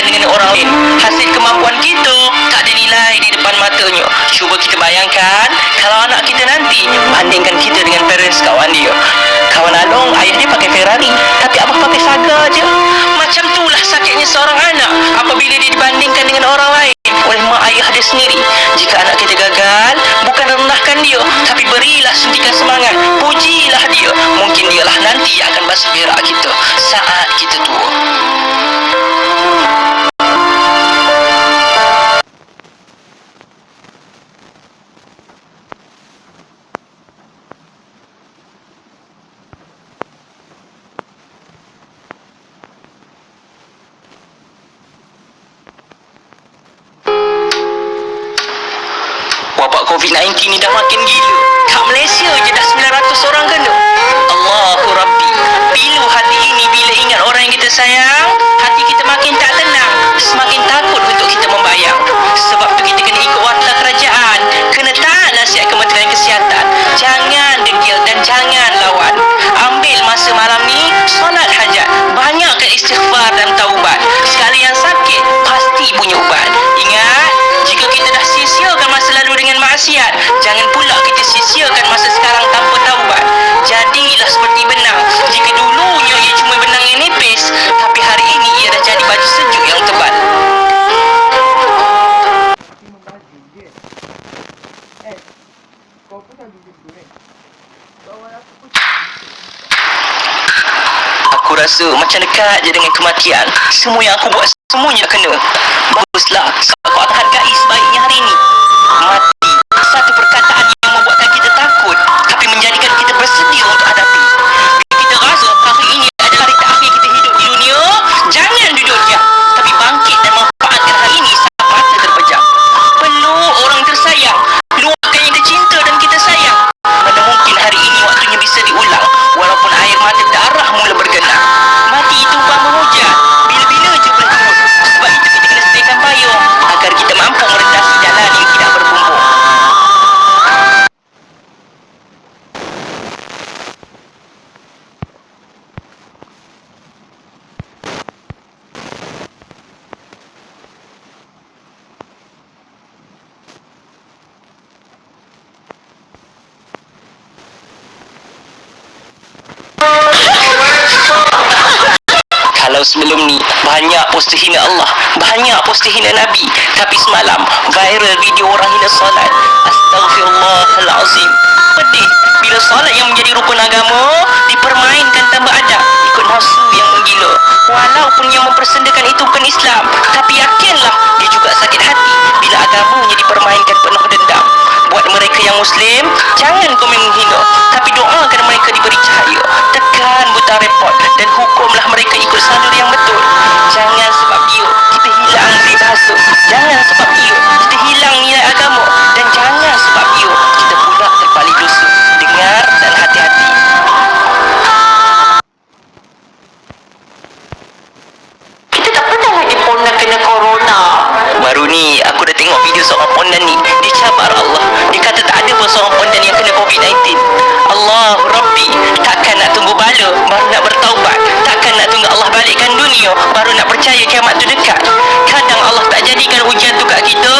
dengan orang lain. Hasil kemampuan kita tak ada nilai di depan matanya. Cuba kita bayangkan kalau anak kita nanti bandingkan kita dengan parents kawan dia. Kawan Along, ayah dia pakai Ferrari, tapi abang pakai Saga je. Macam itulah sakitnya seorang anak apabila dia dibandingkan dengan orang lain oleh mak ayah dia sendiri. Jika anak kita gagal, bukan rendahkan dia, tapi berilah suntikan semangat, pujilah dia. Mungkin dialah nanti yang akan basuh berak kita saat kita tua. Wabak COVID-19 ni dah makin gila. Kat Malaysia je dah 900 orang kena. Allahu Rabbi. Pilu hati ini bila ingat orang yang kita sayang, hati kita makin tak tenang, semakin takut untuk kita membayang. Sebab tu kita kena ikut warta kerajaan, kena taat nasihat Kementerian Kesihatan. Jangan degil dan jangan lawan. Ambil masa malam ni solat hajat, banyakkan istighfar dan taubat. Sekali yang sakit pasti punya ubat. Ingat, jika kita dah sia-siakan masa lalu dengan maksiat, jangan pula kita sia-siakan masa sekarang tanpa taubat. Jadilah seperti benang. Jika dulunya ia cuma benang yang nipis, tapi hari ini ia dah jadi baju sejuk yang tebal. Aku rasa macam dekat je dengan kematian. Semua yang aku buat semuanya kena. Baguslah, sebab kau akan hargai sebaiknya hari ini. Mati, satu perkataan yang membuatkan kita takut, tapi menjadikan kita bersedia untuk hadapi. Bila kita rasa hari ini adalah hari terakhir kita hidup di dunia, jangan duduk diam, tapi bangkit dan manfaatkan hari ini saat mata terpejam. Peluk orang tersayang, luahkan yang kita cinta dan kita sayang. Mana mungkin hari ini waktunya bisa diulang, walaupun air mata darah mula bergenang. Mati itu umpama hujan, bila-bila je boleh turun. Sebab itu kita kena sediakan payung agar kita mampu merentasi jalan yang tidak berbumbung. Kalau sebelum ni banyak poster hina Allah, banyak poster hina Nabi, tapi semalam viral video orang hina solat. Astaghfirullahalazim. Pedih bila solat yang menjadi rukun agama dipermainkan tanpa adab, ikut nafsu yang menggila. Walaupun yang mempersendakan itu bukan Islam, tapi yakinlah dia juga sakit hati bila agamanya dipermainkan penuh dendam. Buat mereka yang Muslim, jangan komen menghina, tapi doakan mereka diberi cahaya. Tekan butang report dan hukumlah mereka ikut salur yang betul. Jangan sebab dia kita hilang peribahasa, jangan sebab dia kita hilang nilai agama, dan jangan sebab dia kita pula terpaling dosa. Dengar dan hati-hati. Kita tak pernah lagi pondan kena corona. Baru ni aku dah tengok video seorang pondan ni dicabar Allah. Dia kata tak ada pun seorang pondan yang kena COVID-19. Allah Rabbi, takkan nak tunggu bala baru nak bertaubat? Takkan nak tunggu Allah balikkan dunia baru nak percaya kiamat tu dekat? Kadang Allah tak jadikan ujian tu kat kita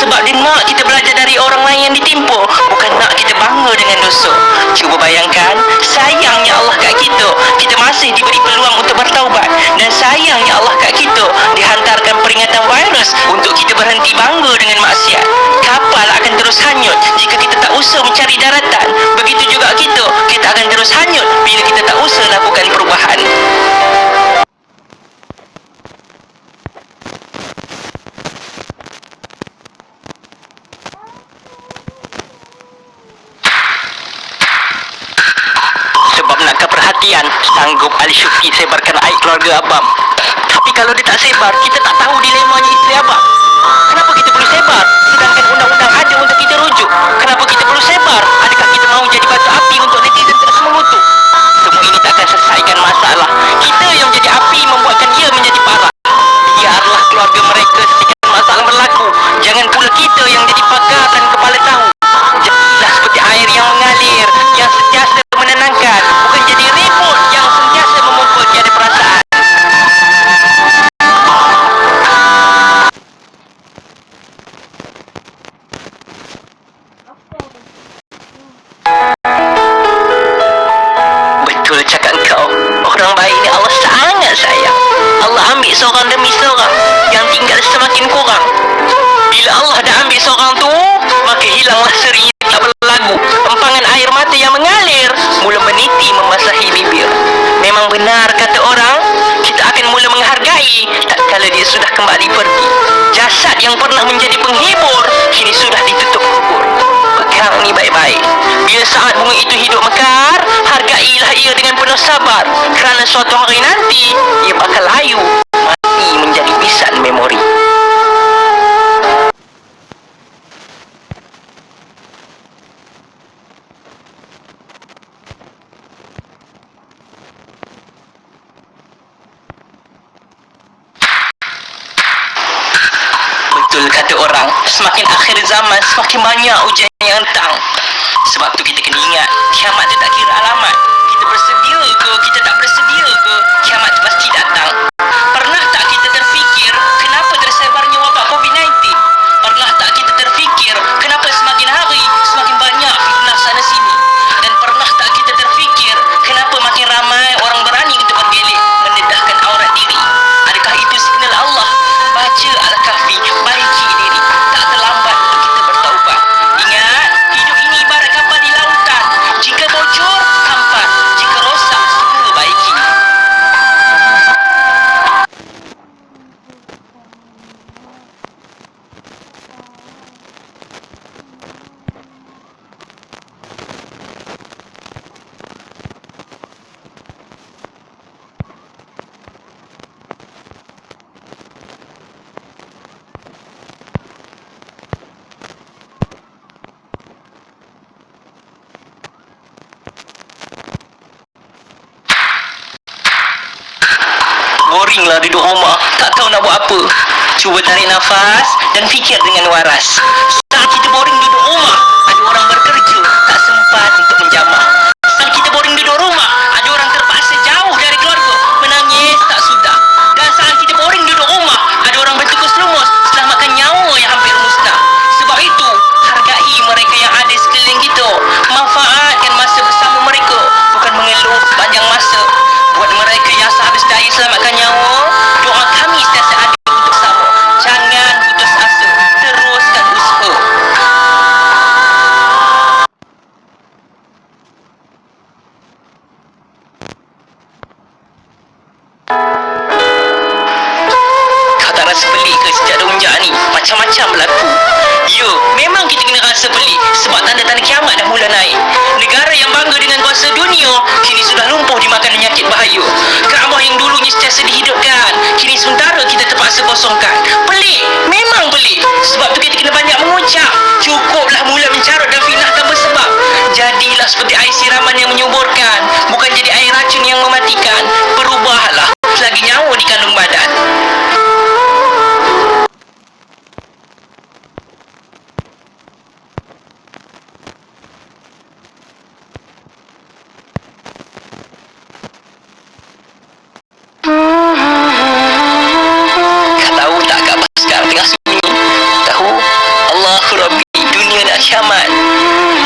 sebab dia nak kita belajar dari orang lain yang ditimpa, bukan nak kita bangga dengan dosa. Cuba bayangkan, sayangnya Allah kat kita, kita masih diberi peluang untuk bertaubat. Dan sayangnya Allah kat kita, dihantarkan peringatan virus untuk kita berhenti bangga dengan maksiat. Kapal akan terus hanyut jika kita tak usah mencari daratan. Begitu juga kita akan terus hanyut bila kita tak usah lakukan perubahan. Sebab nakkan perhatian, sanggup Ali Syukri sebarkan aib keluarga abang. Tapi kalau dia tak sebar, kita tak tahu dilemanya isteri abang. Kenapa kita perlu sebar sedangkan undang-undang ada untuk kita rujuk? Kenapa kita perlu sebar? Adakah kita mahu jadi batu api untuk netizen terus mengutuk? Semua ini takkan selesaikan masalah. Kita yang menjadi api membuatkan ia menjadi parah. Biarlah keluarga mereka selesaikan masalah berlaku. Jangan pula kita yang jadi pakar dan kepala tahu. Jadilah seperti air yang mengalir, yang sentiasa menenangkan, bukan jadi ribut yang sentiasa memukul tiada perasaan. sudah kembali pergi. Jasad yang pernah menjadi penghibur kini sudah ditutup kubur. Pegang ni baik-baik. Bila saat bunga itu hidup mekar, hargailah ia dengan penuh sabar, kerana suatu hari nanti ia bakal layu, mati menjadi pisan memori. Betul kata orang, semakin akhir zaman semakin banyak ujian yang datang. Sebab tu kita kena ingat, kiamat tu tak kira alamat. Kita bersedia ke, kita tak bersedia ke, kiamat tu pasti datang. Pernah tak kita terfikir kenapa tersebarnya wabak COVID-19? Pernah tak kita terfikir kenapa semakin hari semakin banyak fitnah sana sini? Dan pernah tak kita terfikir kenapa makin ramai orang berani untuk bergelek mendedahkan aurat diri? Adakah itu signal Allah? Baca Al-Kahfi, baiki diri. Tak terlambat untuk kita bertaubat. Ingat, hidup ini ibarat kapal di lautan. Jika bocor, kampan. Jika rosak, segera baiki. Boring lah duduk rumah, tak tahu nak buat apa. Cuba tarik nafas dan fikir dengan waras. Saat kita boring duduk rumah, ada orang bekerja, tak sempat untuk menjamah. Saat kita boring duduk rumah, ada orang terpaksa jauh dari keluarga, menangis tak sudah. Dan saat kita boring duduk rumah, ada orang bertikus lumus, selamatkan nyawa yang hampir musnah. Sebab itu, hargai mereka yang ada sekeliling kita. Manfaatkan masa bersama mereka, bukan mengeluh sepanjang masa. Buat mereka yang sehabis daya selamatkan nyawa, doa kami sentiasa ada untuk sama. Jangan putus asa, teruskan usaha. Kau tak rasa pelik ke sejak runjak ni? Macam-macam berlaku. Ya, memang kita kena rasa pelik sebab tanda-tanda kiamat dah mula naik. Negara yang bangga dengan kuasa dunia kini sudah lumpuh dimakan penyakit bahaya. Kaabah yang dulunya sentiasa dihidupkan kini sementara kita terpaksa kosongkan. Pelik, memang pelik. Sebab tu kita kena banyak mengucap. Cukuplah mula mencarut dan fitnah tanpa sebab. Jadilah seperti air siraman yang menyuburkan, bukan jadi air racun yang mematikan. Berubahlah selagi nyawa di kandung badan. Kiamat.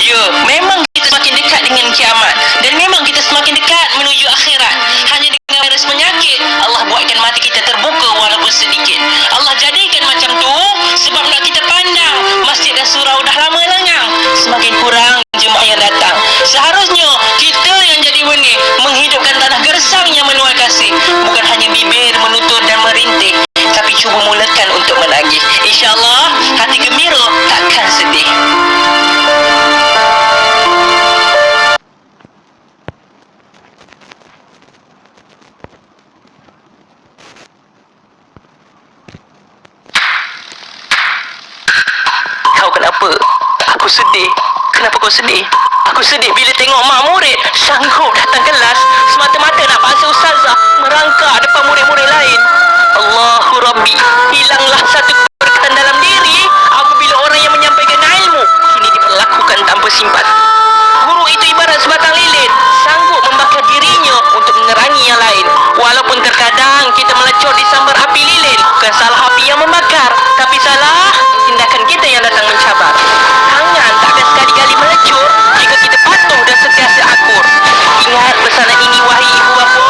Ya, memang kita semakin dekat dengan kiamat dan memang kita semakin dekat menuju akhirat. Hanya dengan virus penyakit, Allah buatkan mata kita terbuka walaupun sedikit. Allah jadikan macam tu sebab nak kita pandang masjid dan surau dah lama lengang. Semakin kurang jemaah yang datang. Seharusnya kita yang jadi benih menghidupkan tanah gersang yang menuai kasih. Bukan hanya bibir menutur dan merintih, tapi cuba mulakan untuk menagih. InsyaAllah hati gembira takkan sedih. Kau kenapa? Aku sedih. Kenapa kau sedih? Aku sedih bila tengok mak murid sanggup datang kelas semata-mata nak paksa ustazah merangkak depan murid-murid lain. Allahu Rabbi, hilanglah satu keberkatan dalam diri apabila orang yang menyampaikan ilmu kini diperlakukan tanpa simpan. Guru itu ibarat sebatang lilin, sanggup membakar dirinya untuk menerangi yang lain. Walaupun terkadang kita melecur di sambar api lilin, bukan salah api yang membakar, tapi salah tindakan kita yang datang mencabar. Tangan takkan sekali-kali melecur jika kita patuh dan sentiasa akur. Ingat pesanan ini wahai ibu bapa,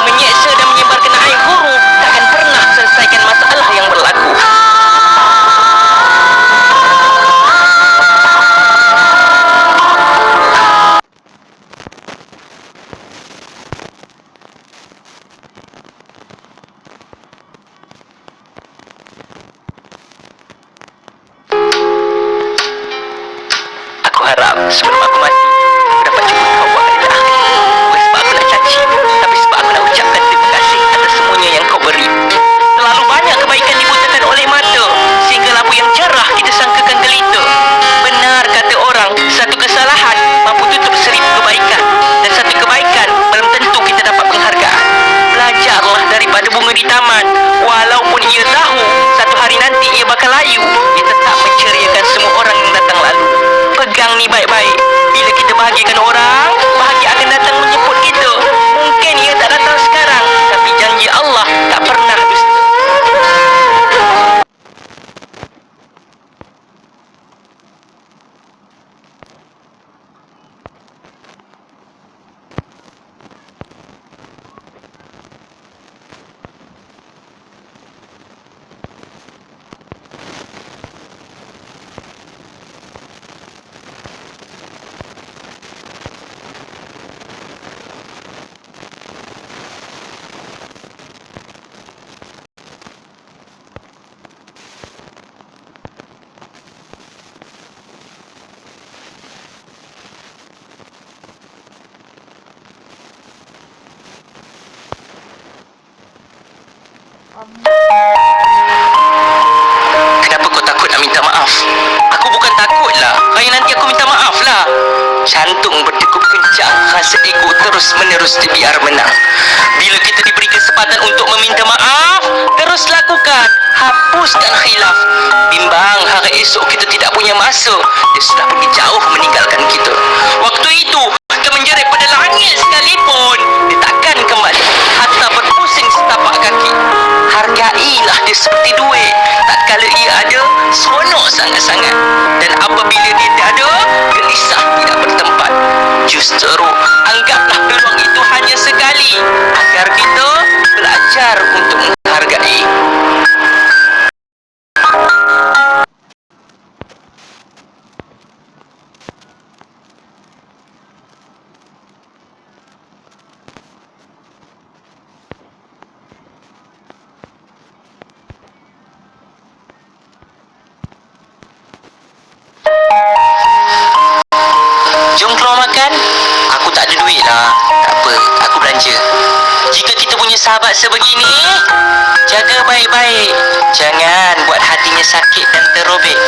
menyeksa dan menyebarkan aib guru takkan pernah selesaikan masalah ini baik-baik. Bila kita bahagiakan orang, bahagia akan datang menjemput kita. Mungkin ia tak datang sekarang, tapi janji Allah tak pernah dusta. Kenapa kau takut nak minta maaf? Aku bukan takut lah. Kaya nanti aku minta maaf lah. Jantung berdegup kencang, rasa ego terus menerus dibiar menang. Bila kita diberi kesempatan untuk meminta maaf, terus lakukan. Hapuskan khilaf. Bimbang hari esok kita tidak punya masa. Dia sudah pergi jauh meninggalkan kita. Waktu itu kita menjerit pada langit sekalipun, dia takkan kembali. Hatta berpusing setapak kaki. Hargailah dia seperti duit. Tatkala ia ada, seronok sangat-sangat. Dan apabila dia tiada, gelisah tidak bertempat. Justru anggaplah peluang itu hanya sekali, agar kita belajar untuk menghargai. Jom keluar makan. Aku tak ada duit lah. Tak apa, aku belanja. Jika kita punya sahabat sebegini, jaga baik-baik. Jangan buat hatinya sakit dan terrobek.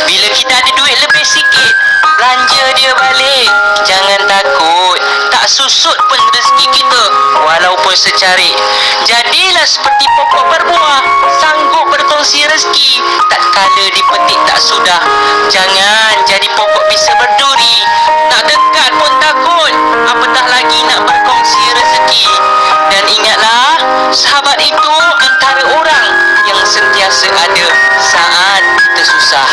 Bila kita ada duit lebih sikit, belanja dia balik. Jangan takut, tak susut pun rezeki kita, walaupun secarik. Jadilah seperti pokok berbuah, sanggup berkongsi rezeki. Tak kala dipetik tak sudah. Jangan jadi pokok bisa berduri, tak dekat pun takut, apatah lagi nak berkongsi rezeki. Dan ingatlah, sahabat itu antara orang yang sentiasa ada saat kita susah.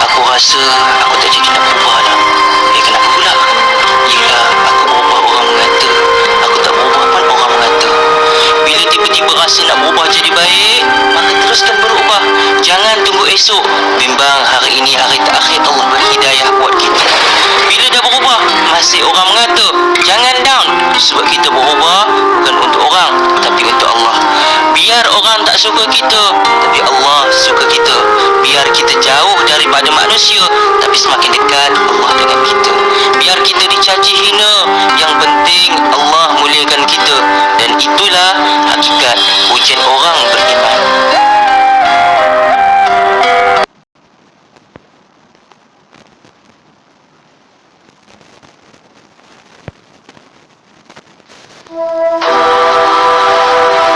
Aku rasa aku tak jadi nak berubah dah. Kenapa pula? Yelah, aku berubah orang mengata, aku tak berubah pun orang mengata. Bila tiba-tiba rasa nak berubah jadi baik, maka teruskan berubah. Jangan tunggu esok. Bimbang hari ini hari terakhir Allah berhidayah buat kita. Bila dah berubah, masih orang mengata, jangan down. Sebab kita berubah bukan untuk orang, tapi untuk Allah. Biar orang tak suka kita, tapi Allah suka kita. Biar kita jauh daripada manusia, tapi semakin dekat Allah dengan kita. Biar kita dicaci hina, yang penting Allah muliakan kita. Dan itulah hakikat ujian orang beriman.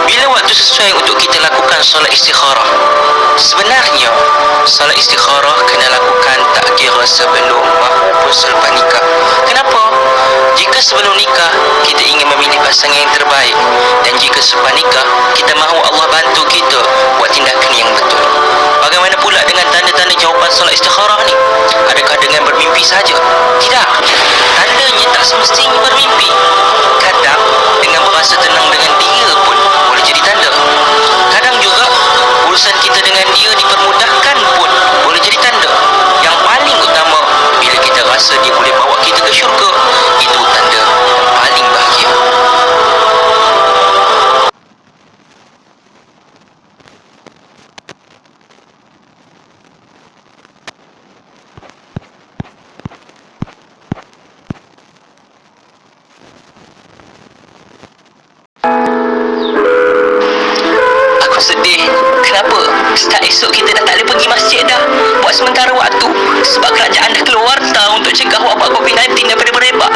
Bila waktu sesuai untuk kita lakukan solat istikharah? Sebenarnya, solat istikharah kena lakukan tak kira sebelum maupun selepas nikah. Kenapa? Jika sebelum nikah, kita ingin memilih pasangan yang terbaik. Dan jika selepas nikah, kita mahu Allah bantu kita buat tindakan yang betul. Bagaimana pula dengan tanda-tanda jawapan solat istikharah ni? Adakah dengan bermimpi saja? Tidak. Tandanya tak semestinya bermimpi. Kadang dengan berasa tenang dengan dia pun boleh jadi tanda. Kadang juga urusan kita dengan dia dipermudahkan pun boleh jadi tanda. Yang paling utama, bila kita rasa dia boleh bawa kita ke syurga, itu tanda yang paling bahagia. Aku sedih. Kenapa? Sejak esok kita dah tak boleh pergi masjid dah. Buat sementara waktu. Sebab kerajaan dah keluar warta untuk cegah wabak COVID-19 daripada merebak.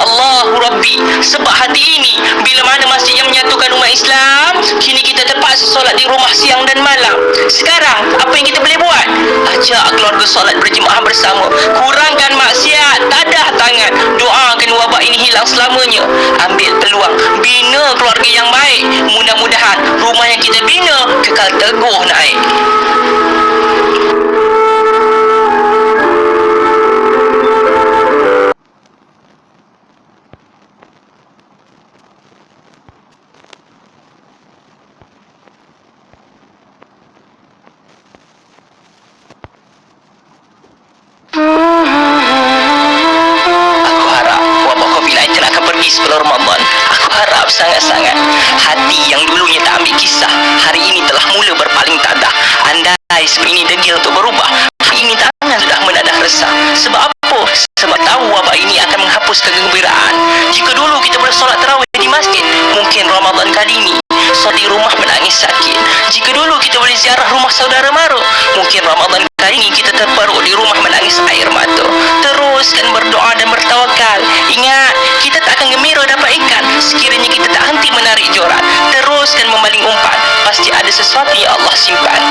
Allahu Rabbi. Sebab hati ini, bila mana masjid yang menyatukan umat Islam, kini kita terpaksa solat di rumah siang dan malam. Sekarang, apa yang kita boleh buat? Ajak keluarga solat berjemaah bersama. Kurangkan maksiat. Tadah tangan. Doakan wabak ini hilang selamanya. Ambil peluang. Bina keluarga yang baik. Mudah-mudahan rumah yang kita bina kekal teguh naik. Aku harap wabak COVID-19 akan pergi sebelum Ramadan. Aku harap sangat-sangat hati yang dulunya tak ambil kisah, hari ini telah mula berpaling tadah. Andai sebelum ini degil untuk berubah, hari ini tangan sudah menadah resah. Sebab apa? Sebab tahu wabak ini akan menghapus kegembiraan. Jika dulu kita bersolat tarawih di masjid, mungkin Ramadan kali ini solat di rumah menangis sakit. Jika dulu kita boleh ziarah rumah saudara mara, mungkin Ramadan kali ini kita terperuk di rumah menangis air mata. Teruskan berdoa dan bertawakal. Ingat, kita tak akan gembira dapat ikan sekiranya kita tak henti menarik joran. Teruskan membaling umpan. Pasti ada sesuatu yang Allah simpan.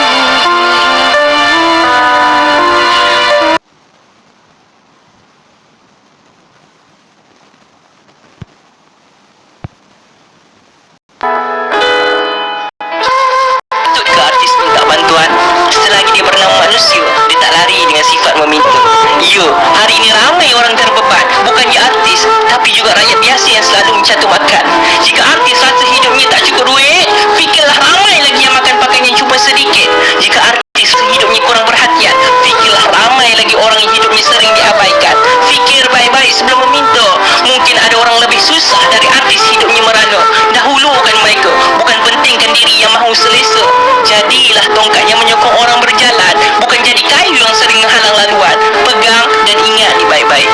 Betul artis minta bantuan? Selagi dia bernama manusia, dia tak lari dengan sifat meminta. Ya, hari ini ramai orang terbeban. Bukannya artis, tapi juga rakyat biasa yang selalu mencantumkan. Jika artis rasa hidupnya tak cukup duit, fikirlah ramai lagi yang makan pakaian yang cuma sedikit. Jika artis hidupnya kurang perhatian, fikirlah ramai lagi orang yang hidupnya sering diabaikan. Fikir baik-baik sebelum meminta. Mungkin ada orang lebih susah dari artis hidupnya merana. Dahulukan mereka, bukan pentingkan diri yang mahu selesa. Jadilah tongkat yang menyokong orang berjalan, bukan jadi kayu yang sering menghalang laluan. Pegang dan ingat ni baik-baik.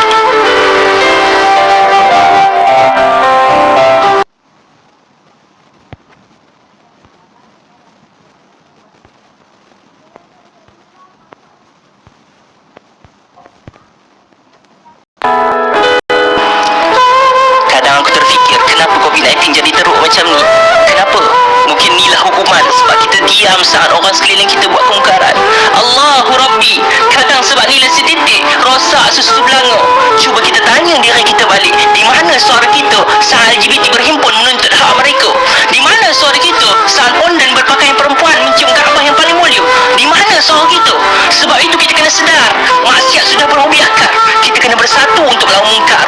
Kadang aku terfikir, kenapa COVID-19 jadi teruk macam ni? Kenapa? Mungkin inilah hukuman sebab kita diam saat orang sekeliling kita buat kemungkaran. Allahu Rabbi. Kadang sebab nilai setitik rosak susu belanga. Cuba kita tanya diri kita balik, di mana suara kita saat LGBT berhimpun menuntut hak mereka? Di mana suara kita saat ondan berpakaian perempuan mencium Kaabah yang paling mulia? Di mana suara kita? Sebab itu kita kena sedar, maksiat sudah berhobi akar. Kita kena bersatu untuk melawan mungkar.